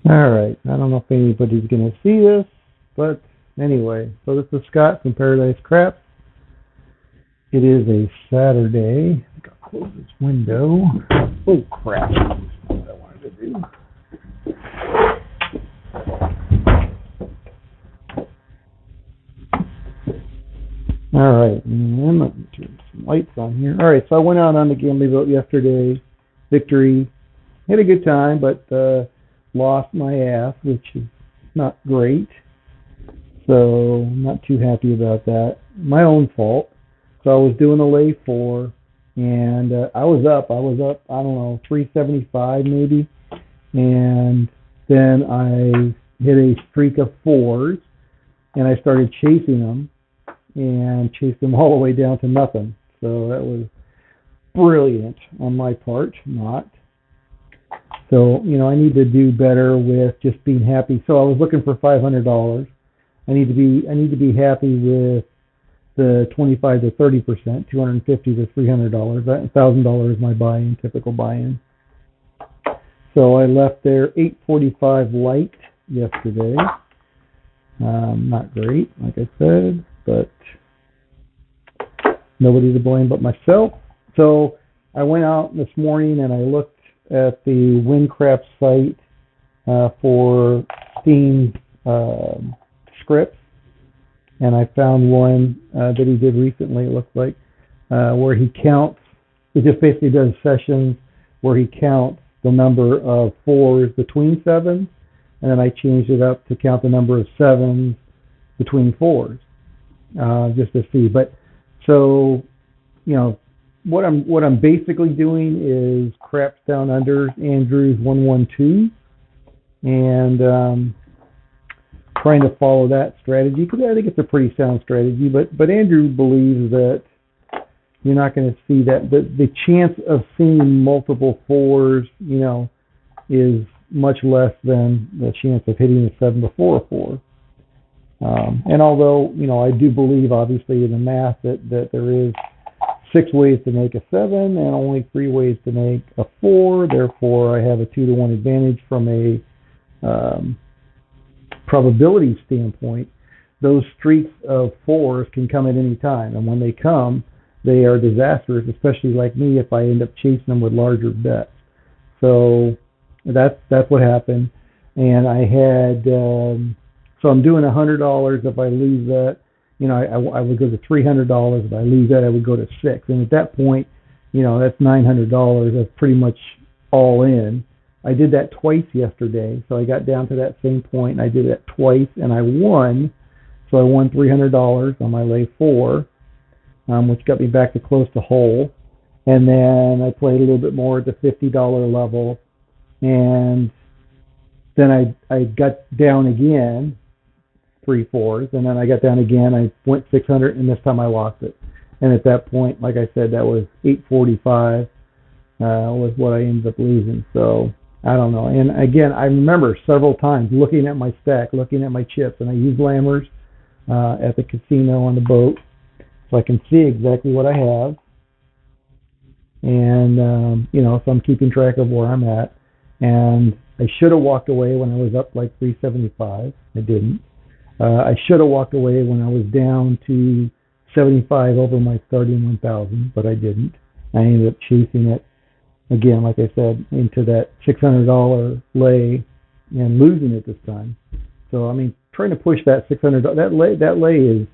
All right. I don't know if anybody's going to see this, but anyway. So this is Scott from Paradise Craps. It is a Saturday. I gotta close this window. Oh crap! That's not what I wanted to do. All right. And let me turn some lights on here. All right. So I went out on the gambling boat yesterday. Victory. Had a good time, but lost my ass, which is not great. So I'm not too happy about that. My own fault. So I was doing a lay four, and I was up. I don't know, 375 maybe, and then I hit a streak of fours, and I started chasing them, and chased them all the way down to nothing. So that was brilliant on my part, not. So I need to do better with just being happy. So I was looking for $500. I need to be happy with the 25 to 30%, $250 to $300. That $1,000 is my buy-in, typical buy-in. So I left there 845 light yesterday. Not great, like I said, but nobody to blame but myself. So I went out this morning and I looked at the WinCraft site for Steam scripts, and I found one that he did recently. It looks like where he counts. It just basically does sessions where he counts the number of fours between sevens, and then I changed it up to count the number of sevens between fours, just to see. But so what I'm basically doing is Craps Down Under Andrew's 112, and trying to follow that strategy because I think it's a pretty sound strategy. But Andrew believes that you're not going to see that the chance of seeing multiple fours, is much less than the chance of hitting a seven before a four. And although I do believe obviously in the math that there is 6 ways to make a 7 and only 3 ways to make a 4. Therefore, I have a 2-to-1 advantage from a probability standpoint. Those streaks of 4s can come at any time, and when they come, they are disastrous, especially like me if I end up chasing them with larger bets. So that's what happened. And I had so I'm doing $100 if I lose that. I would go to $300. If I lose that, I would go to 6. And at that point, that's $900. That's pretty much all in. I did that twice yesterday, so I got down to that same point, and I did that twice, and I won. So I won $300 on my lay 4, which got me back to close to whole. And then I played a little bit more at the $50 level, and then I got down again, 3 fours, and then I got down again. I went 600, and this time I lost it. And at that point, like I said, that was 845 was what I ended up losing. So I don't know. And again, I remember several times looking at my stack, looking at my chips, and I used Lammers at the casino on the boat, so I can see exactly what I have. And so I'm keeping track of where I'm at. And I should have walked away when I was up like 375. I didn't. I should have walked away when I was down to 75 over my starting 1,000, but I didn't. I ended up chasing it again, like I said, into that $600 lay and losing it this time. So I mean, trying to push that $600, that lay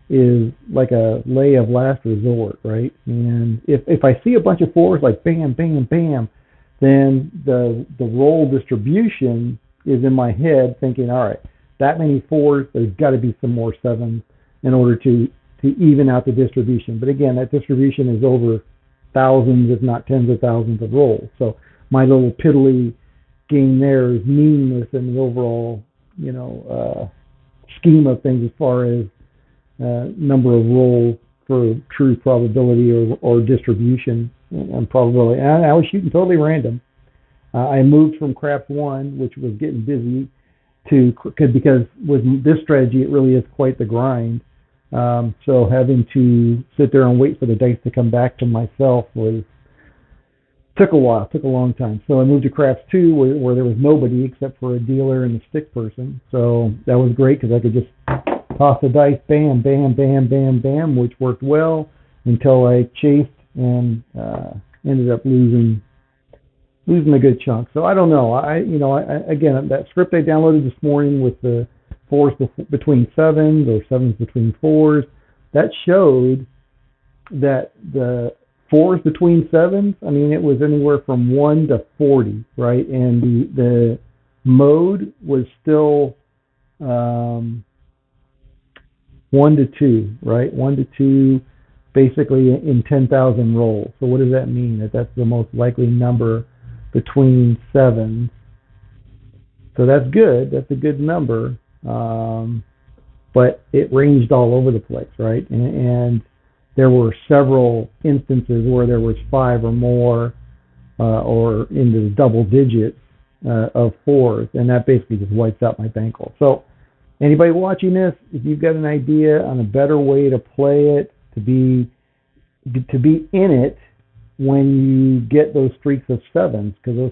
is like a lay of last resort, right? And if I see a bunch of fours like bam, bam, bam, then the roll distribution is in my head thinking, all right, that many fours, there's got to be some more sevens in order to even out the distribution. But again, that distribution is over thousands, if not tens of thousands of rolls. So my little piddly game there is meaningless in the overall, scheme of things as far as number of rolls for true probability or distribution and probability. And I was shooting totally random. I moved from Craps 1, which was getting busy, because with this strategy, it really is quite the grind. So having to sit there and wait for the dice to come back to myself was Took a while, took a long time. So I moved to craps 2 where there was nobody except for a dealer and a stick person. So that was great because I could just toss the dice, bam, bam, bam, bam, bam, which worked well until I chased and ended up losing a good chunk. So I don't know. Again, that script I downloaded this morning with the 4s between 7s or 7s between 4s, that showed that the 4s between 7s, I mean, it was anywhere from 1 to 40, right? And the mode was still 1 to 2, right? 1 to 2, basically in 10,000 rolls. So what does that mean? That's the most likely number between 7s. So that's good. That's a good number. But it ranged all over the place, right? And there were several instances where there was 5 or more, or into the double digits of 4s, and that basically just wipes out my bankroll. So, anybody watching this, if you've got an idea on a better way to play it, to be in it when you get those streaks of 7s, because those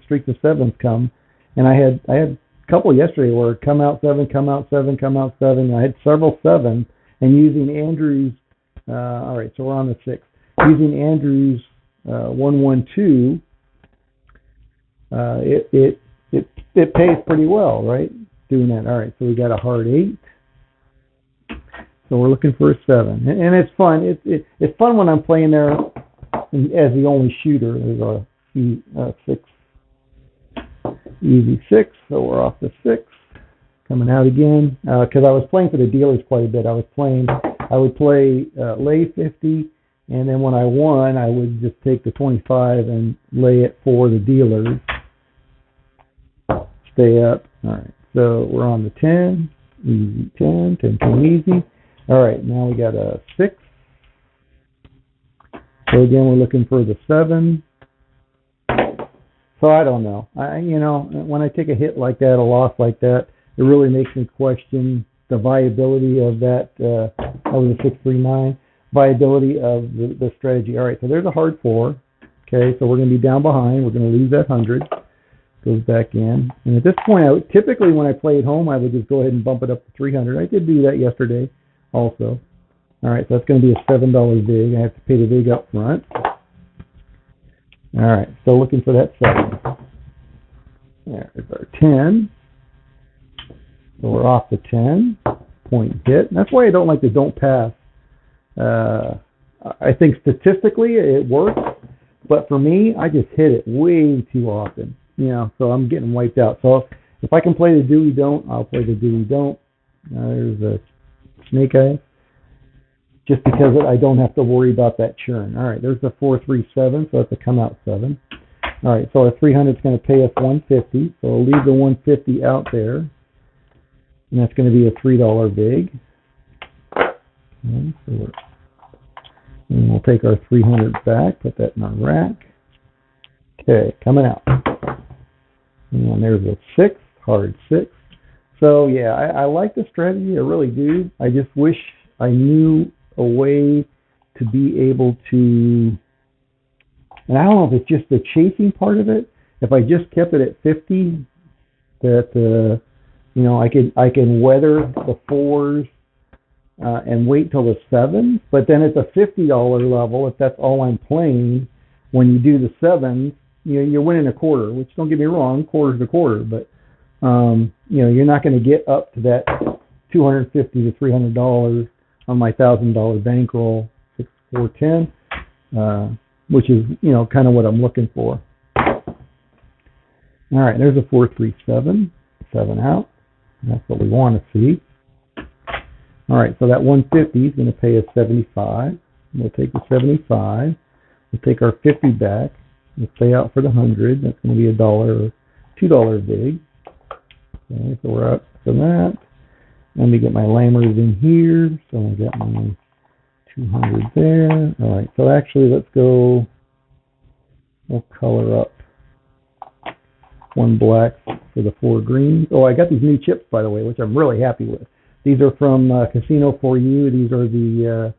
streaks of 7s come, and I had a couple yesterday where come out 7, come out 7, come out 7. I had several 7s, and using Andrew's. All right, so we're on the 6th. Using Andrew's 112, it pays pretty well, right? Doing that. All right, so we got a hard 8. So we're looking for a 7, and it's fun. It's fun when I'm playing there as the only shooter. There's a 6, easy 6. So we're off the 6. Coming out again because I was playing for the dealers quite a bit. I would play lay 50, and then when I won, I would just take the 25 and lay it for the dealers. Stay up. All right, so we're on the 10, easy 10, 10 easy. All right, now we got a 6. So again, we're looking for the 7. So I don't know. When I take a hit like that, a loss like that, it really makes me question the viability of that. That was a 639. Viability of the strategy. All right, so there's a hard 4. Okay, so we're going to be down behind. We're going to lose that 100. Goes back in. And at this point, typically when I play at home, I would just go ahead and bump it up to 300. I did do that yesterday also. All right, so that's going to be a $7 vig. I have to pay the vig up front. All right, so looking for that 7. There's our 10. So we're off the 10. Point hit. And that's why I don't like the don't pass. I think statistically it works, but for me, I just hit it way too often. So I'm getting wiped out. So if I can play the Dewey Don't, I'll play the Dewey Don't. There's a snake eye. Just because I don't have to worry about that churn. All right, there's the 437, so that's a come out 7. All right, so our 300 is going to pay us 150, so we'll leave the 150 out there, and that's going to be a $3 vig. Okay, and we'll take our 300 back, put that in our rack. Okay, coming out. And there's a 6, hard 6. So yeah, I like the strategy, I really do. I just wish I knew a way to be able to, and I don't know if it's just the chasing part of it. If I just kept it at 50, that I can weather the 4s and wait till the 7s. But then at the $50 level, if that's all I'm playing, when you do the 7s, you're winning a quarter. Which, don't get me wrong, quarter's a quarter, but you're not going to get up to that $250 to $300 on my $1,000 bankroll, 6,410, which is kind of what I'm looking for. All right, there's a 437, 7 out. That's what we want to see. All right, so that 150 is going to pay us 75. We'll take the 75. We'll take our 50 back. We'll stay out for the 100. That's going to be $1 or $2 vig. Okay, so we're up to that. Let me get my lammers in here. So I got my 200 there. All right, so actually let's go, we'll color up 1 black for the 4 greens. Oh, I got these new chips, by the way, which I'm really happy with. These are from Casino 4U. These are the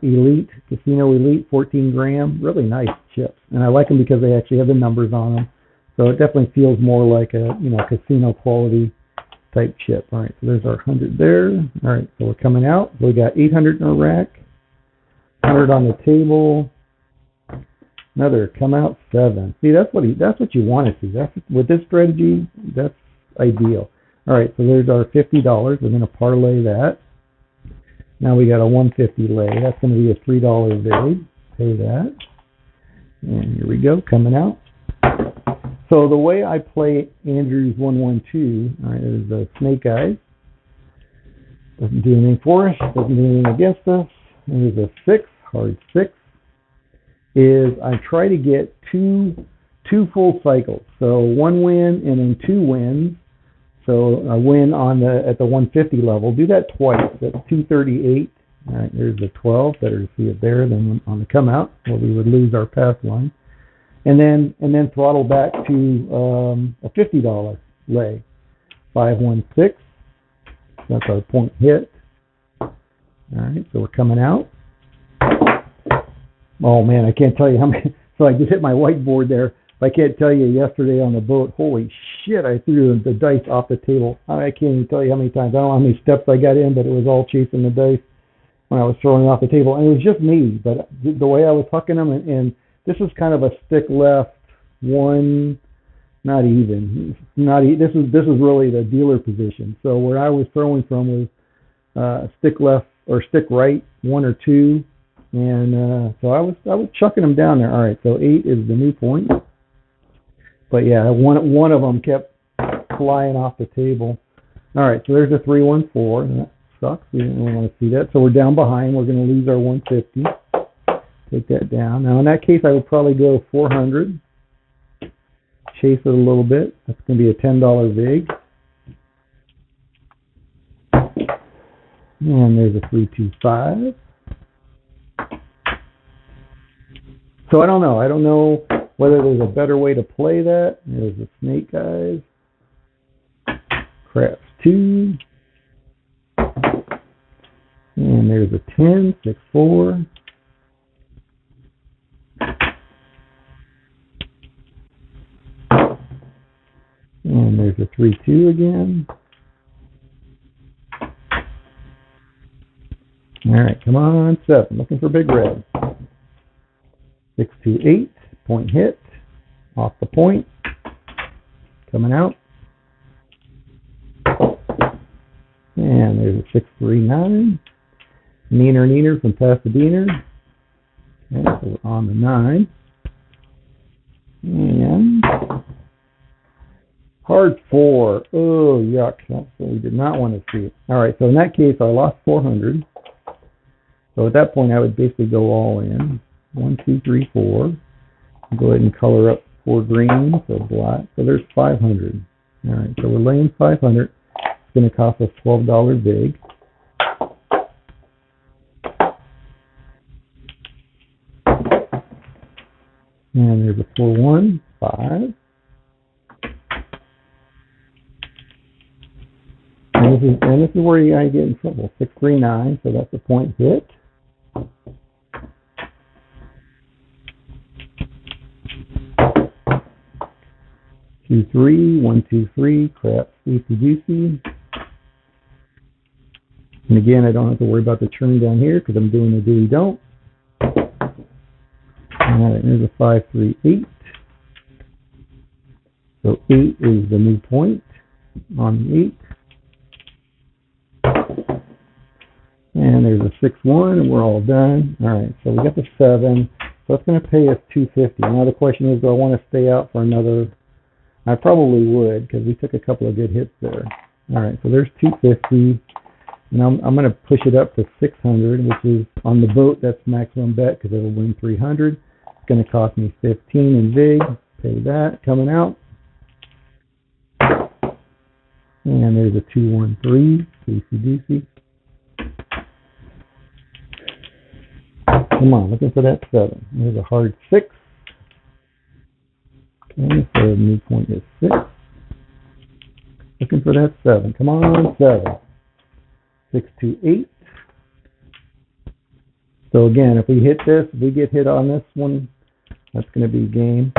Elite, Casino Elite, 14 gram, really nice chips. And I like them because they actually have the numbers on them. So it definitely feels more like a, casino quality type chip. All right, so there's our 100 there. All right, so we're coming out. So we got 800 in our rack, 100 on the table. Another come out 7. See, that's what you want to see. With this strategy, that's ideal. All right, so there's our $50. We're going to parlay that. Now we got a 150 lay. That's going to be a $3 vig. Pay that. And here we go, coming out. So the way I play Andrew's 112, all right, is the snake eyes. Doesn't do anything for us. Doesn't do anything against us. And there's a 6, hard 6. Is I try to get two full cycles. So 1 win and then 2 wins. So a win at the 150 level. Do that twice. That's 238. All right, there's the 12. Better to see it there than on the come out, where we would lose our pass line. And then throttle back to a $50 lay. 516. That's our point hit. All right, so we're coming out. Oh man, I can't tell you how many. So I just hit my whiteboard there. I can't tell you yesterday on the boat. Holy shit! I threw the dice off the table. I can't even tell you how many times. I don't know how many steps I got in, but it was all chasing the dice when I was throwing off the table. And it was just me, but the way I was hucking them, and this is kind of a stick left one, not even. This is really the dealer position. So where I was throwing from was stick left or stick right, 1 or 2. And so I was chucking them down there. All right, so 8 is the new point. But yeah, one of them kept flying off the table. All right, so there's a 314, and that sucks. We didn't really want to see that. So we're down behind. We're going to lose our 150. Take that down. Now in that case, I would probably go 400. Chase it a little bit. That's going to be a $10 vig. And there's a 325. So I don't know. I don't know whether there's a better way to play that. There's the snake eyes. Craps 2. And there's a 10, 6, 4. And there's a 3, 2 again. All right, come on, 7. Looking for big red. 6, 2, 8. Point hit. Off the point. Coming out. And there's a 6, 3, 9. Neener from Pasadena. Okay, so we're on the 9. And hard 4. Oh, yuck. So we did not want to see it. All right, so in that case, I lost 400. So at that point, I would basically go all in. 1, 2, 3, 4. Go ahead and color up 4 green, so black. So there's 500. All right, so we're laying 500. It's going to cost us $12 vig. And there's a 4, 1, 5. And this is where you gotta get in trouble. 6, 3, 9. So that's a point hit. 2, 3, 1, 2, 3, crap, juicy. And again, I don't have to worry about the churn down here because I'm doing a do don't. All right, there's a 5, 3, 8. So 8 is the new point on the 8. And there's a 6, 1, and we're all done. All right, so we got the 7. So it's going to pay us $250. Now the question is, do I want to stay out for another? I probably would because we took a couple of good hits there. All right, so there's $250, and I'm going to push it up to $600, which is on the boat. That's maximum bet because it'll win $300. It's going to cost me $15 in vig. Pay that coming out, and there's a 213 Casey. Come on, looking for that 7. There's a hard 6. Okay, so the new point is 6. Looking for that 7. Come on, 7. 6, 2, 8. So again, if we hit this, if we get hit on this one, that's going to be game.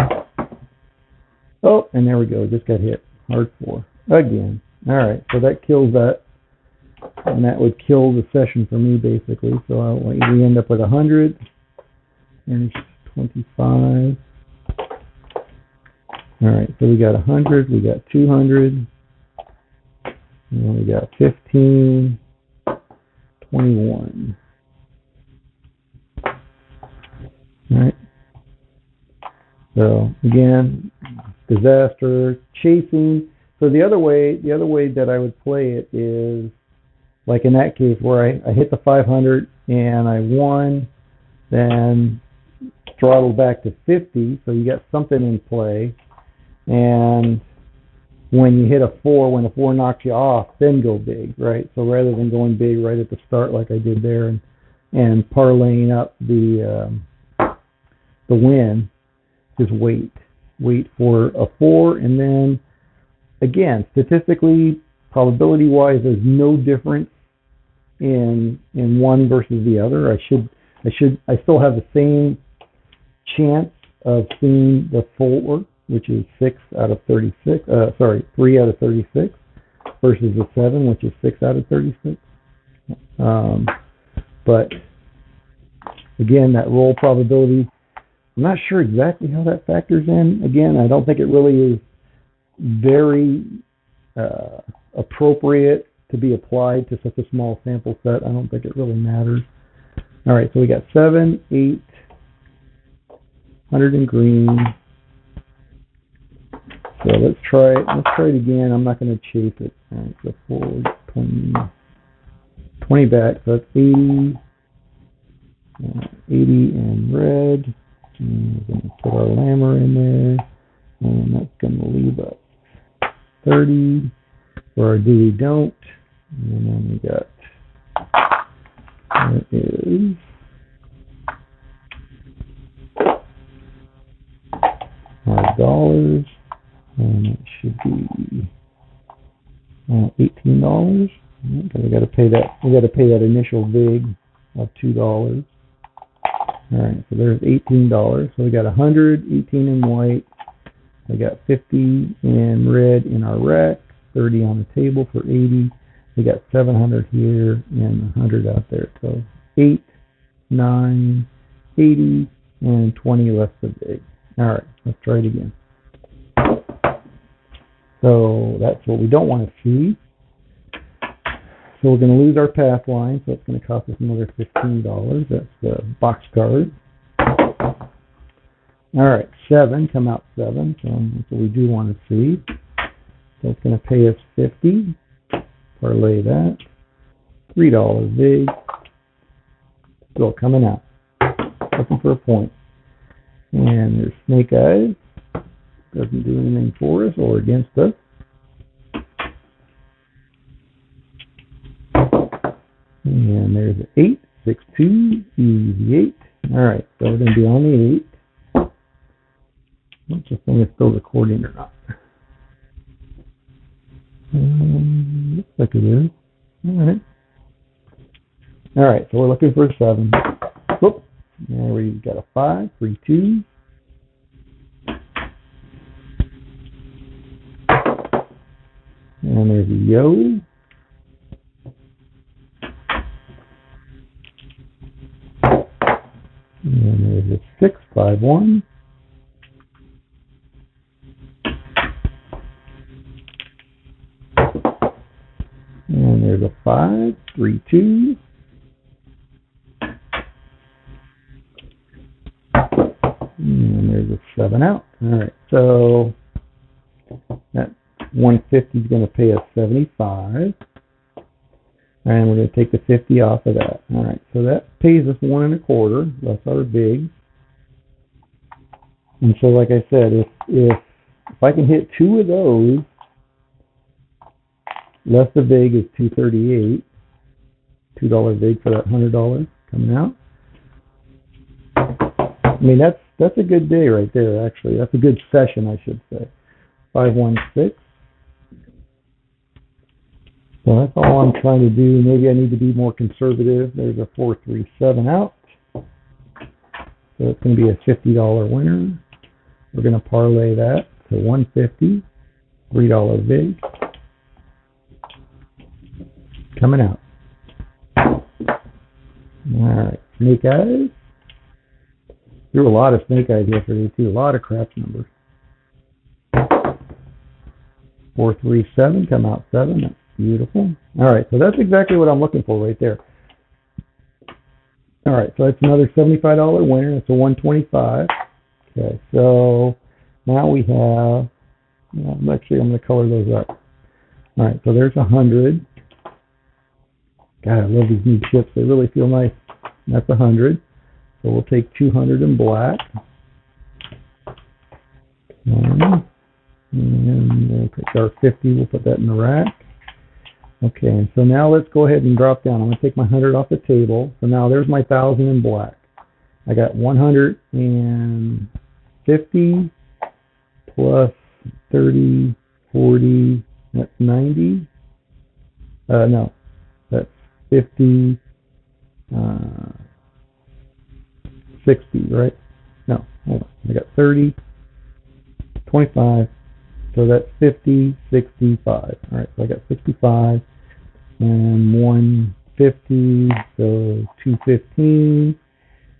Oh, and there we go. Just got hit. Hard 4 again. All right, so that kills that, and that would kill the session for me basically. So we end up with 100 and 25. All right, so we got 100, we got 200, and we got 15, 21. All right. So again, disaster, chasing. So the other way that I would play it is like in that case where I hit the 500 and I won, then throttle back to 50, so you got something in play. And when you hit a 4, when a 4 knocks you off, then go big, right? So rather than going big right at the start like I did there and parlaying up the win, just wait for a 4, and then again, statistically, probability wise, there's no difference in one versus the other. I still have the same chance of seeing the 4, which is 3 out of 36, versus the 7, which is 6 out of 36. But again, that roll probability, I'm not sure exactly how that factors in. Again, I don't think it really is very appropriate to be applied to such a small sample set. I don't think it really matters. All right, so we got 7, 8, 100 in green. So let's try it again. I'm not going to chase it. All right, so forward 20 back. So that's 80. 80 in red. And we're going to put our lammer in there. And that's going to leave us 30 for our do we don't. And then we got, that is our dollars. And it should be $18. Because we got to pay that. We got to pay that initial vig of $2. All right, so there's $18. So we got 100, 18 in white. We got 50 in red in our rack, 30 on the table for 80. We got 700 here and 100 out there. So 8, 9, 80, and 20 left the vig. All right, let's try it again. So that's what we don't want to see. So we're going to lose our path line, so it's going to cost us another $15. That's the box card. All right, 7, come out 7, so that's what we do want to see. So it's going to pay us 50. Parlay that. $3 vig. Still coming out. Looking for a point. And there's Snake Eyes. Doesn't do anything for us or against us. And there's an 8, 6, 2, easy 8. All right, so we're going to be on the 8. Let's just see if it's still recording or not. Looks like it is. All right, so we're looking for a 7. Whoop. There we got a 5, 3, 2. And there's a yo. And there's a 6, 5, 1. And there's a 5, 3, 2. And there's a 7 out. All right, so that 150 is going to pay us 75. And we're going to take the 50 off of that. All right, so that pays us 1 1/4. That's our vig. And so, like I said, if I can hit 2 of those, less the vig is $2.38. $2 vig for that $100 coming out. I mean, that's a good day right there. Actually, that's a good session, I should say. 516. So that's all I'm trying to do. Maybe I need to be more conservative. There's a 437 out. so it's going to be a $50 winner. We're going to parlay that to 150, $3 vig. Coming out. Alright, Snake Eyes. Threw a lot of Snake Eyes yesterday too, a lot of craps numbers. 437, come out 7, that's beautiful. Alright, so that's exactly what I'm looking for right there. Alright, so that's another $75 winner, that's a 125. Okay, so now we have, actually I'm going to color those up. Alright, so there's 100. God, I love these new chips, they really feel nice. That's 100. So we'll take 200 in black. And we'll take our 50, we'll put that in the rack. Okay, and so now let's go ahead and drop down. I'm going to take my 100 off the table. So now there's my 1,000 in black. I got 150 plus 30, 40, that's 90. No, that's 50, 60, right? No, hold on. I got 30, 25, so that's 50, 65. All right, so I got 65 and 150, so 215,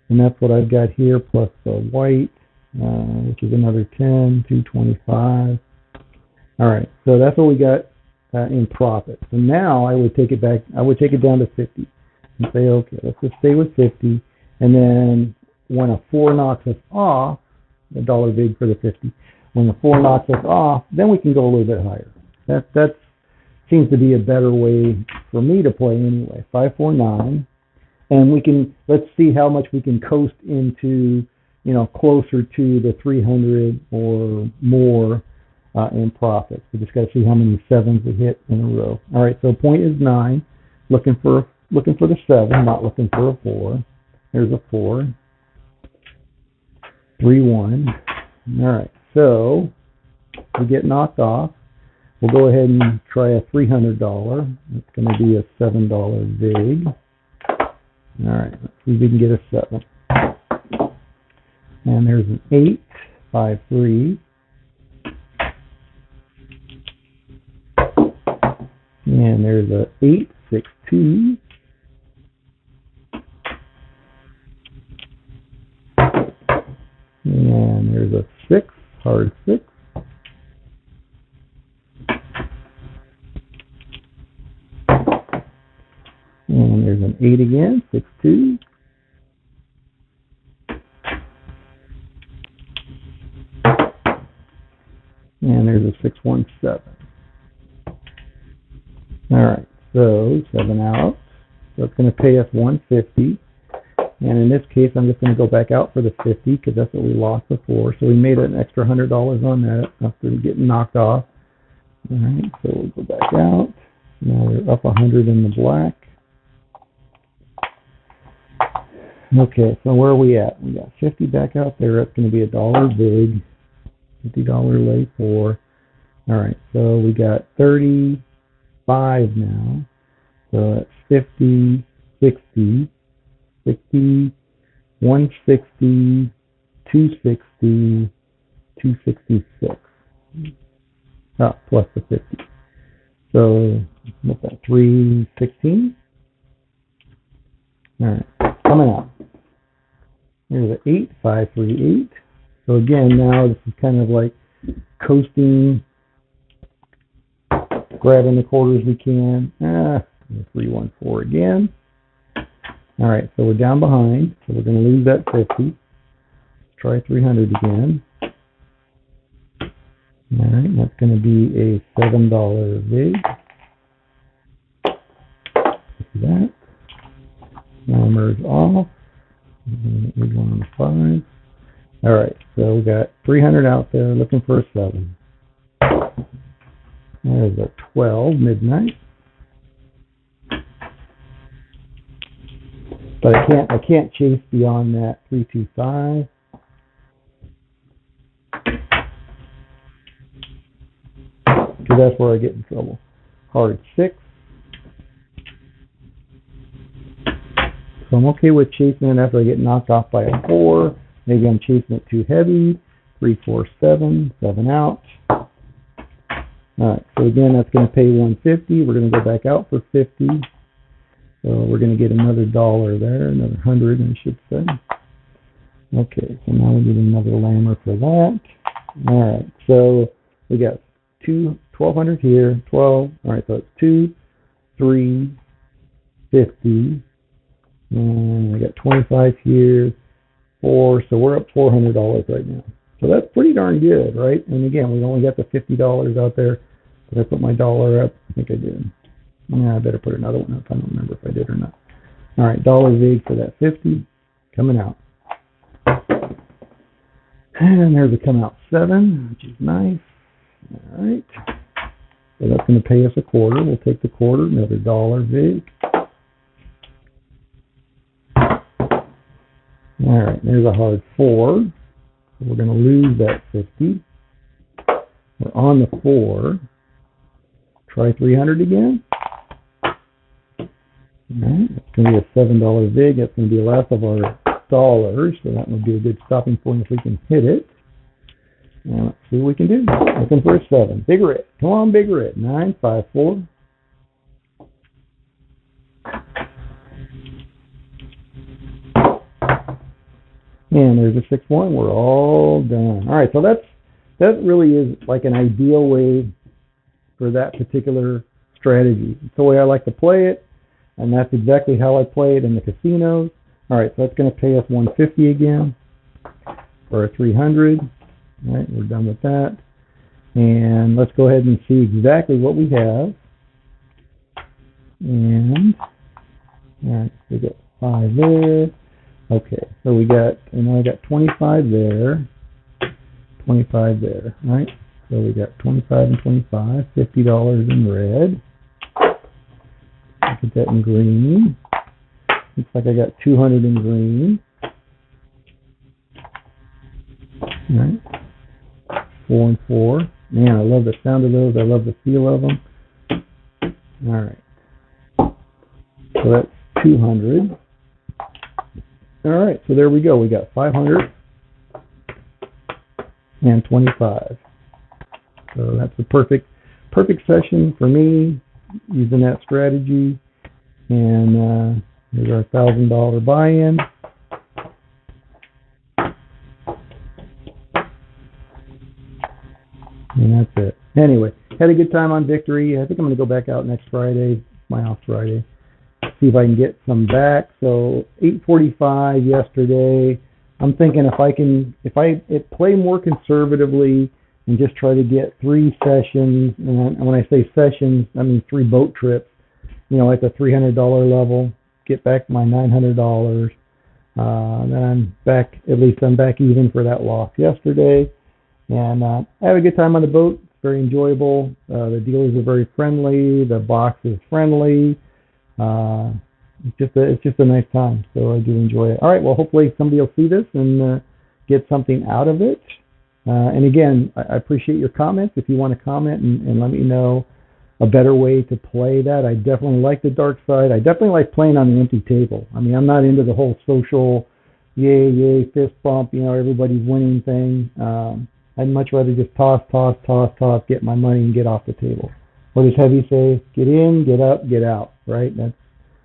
and that's what I've got here plus the white, which is another 10, 225. All right, so that's what we got in profit. So now I would take it back. I would take it down to 50 and say, okay, let's just stay with 50, and then when a 4 knocks us off, $1 big for the 50. When the 4 knocks us off, then we can go a little bit higher. That seems to be a better way for me to play anyway. 549, and we can, let's see how much we can coast into, closer to the 300 or more in profits. We just got to see how many 7s we hit in a row. All right, so point is 9. Looking for the 7, not looking for a 4. There's a 4. 3-1. All right, so we get knocked off. We'll go ahead and try a $300. It's going to be a $7 vig. All right, let's see if we can get a 7. And there's an 8, 5, 3. And there's a 8, 6, 2. And there's a 6, hard 6. And there's an 8 again, 6, 2. And there's a 6, 1, 7. Alright, so 7 out. So it's going to pay us 150. And in this case, I'm just going to go back out for the 50 because that's what we lost before. So we made an extra $100 on that after getting knocked off. Alright, so we'll go back out. Now we're up 100 in the black. Okay, so where are we at? We got 50 back out there. That's going to be $1 big. $50 lay 4. Alright, so we got 35 now. So that's 50, 60, 60, 160, 260, 266. Plus the 50. So what's that? 316. All right, coming out. Here's an 8, 5, 3, 8. So again, now this is kind of like coasting, grabbing the quarters we can. 3, 1, 4 again. All right, so we're down behind, so we're going to lose that 50. Let's try 300 again. All right, that's going to be a $7 vig. See that. Numbers off. We're going on the 5. All right, so we got 300 out there, looking for a 7. There's a 12, midnight. But I can't chase beyond that 325. Because that's where I get in trouble. Hard 6. So I'm okay with chasing it after I get knocked off by a 4. Maybe I'm chasing it too heavy. 3, 4, 7, 7 out. All right, so again, that's going to pay 150. We're going to go back out for 50. So we're going to get another $1 there, another 100, I should say. Okay, so now we need another lammer for that. All right, so we got 1,200 here, 12. All right, so it's 2, 3, 50, and we got 25 here, 4. So we're up $400 right now. So that's pretty darn good, right? And again, we only got the $50 out there. Did I put my dollar up? I think I did. Yeah, I better put another one up. I don't remember if I did or not. All right, dollar vig for that 50 coming out. And there's a come out 7, which is nice. All right. So that's going to pay us a quarter. We'll take the quarter, another dollar vig. All right, there's a hard 4. So we're going to lose that 50. We're on the 4. Try 300 again. All right, it's going to be a $7 vig. That's going to be less of our dollars, so that would be a good stopping point if we can hit it. Now let's see what we can do. Looking for a 7. Big red. Come on, big red. 9, 5, 4. And there's a 6-1. We're all done. All right, so that really is like an ideal way for that particular strategy. It's the way I like to play it, and that's exactly how I play it in the casinos. All right, so that's going to pay us 150 again for a 300. All right, we're done with that. And let's go ahead and see exactly what we have. And all right, we got 5 there. Okay, so we got, and I got 25 there, 25 there. All right, so we got 25 and 25, $50 in red. Look at that in green. Looks like I got 200 in green. All right. 4 and 4. Man, I love the sound of those. I love the feel of them. All right. So that's 200. All right. So there we go. We got 500 and 25. So that's the perfect session for me using that strategy. And here's our $1,000 buy-in. And that's it. Anyway, had a good time on Victory. I think I'm going to go back out next Friday, my off Friday, see if I can get some back. So 8:45 yesterday. I'm thinking if I play more conservatively and just try to get 3 sessions, and when I say sessions, I mean 3 boat trips, at the $300 level, get back my $900. Then I'm back, at least I'm back even for that loss yesterday. And I have a good time on the boat. It's very enjoyable. The dealers are very friendly. The box is friendly. It's just a nice time. So I do enjoy it. All right. Well, hopefully somebody will see this and get something out of it. And again, I appreciate your comments. If you want to comment and let me know a better way to play that. I definitely like the dark side. I definitely like playing on the empty table. I mean, I'm not into the whole social, yay, fist bump, everybody's winning thing. I'd much rather just toss, get my money and get off the table. What does Heavy say? Get in, get up, get out, right?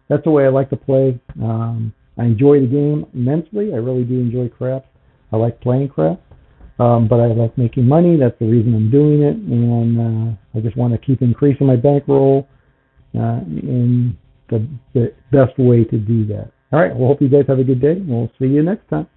That's the way I like to play. I enjoy the game immensely. I really do enjoy craps. I like playing craps. But I like making money. That's the reason I'm doing it. And I just want to keep increasing my bankroll in the best way to do that. All right. Well, hope you guys have a good day. We'll see you next time.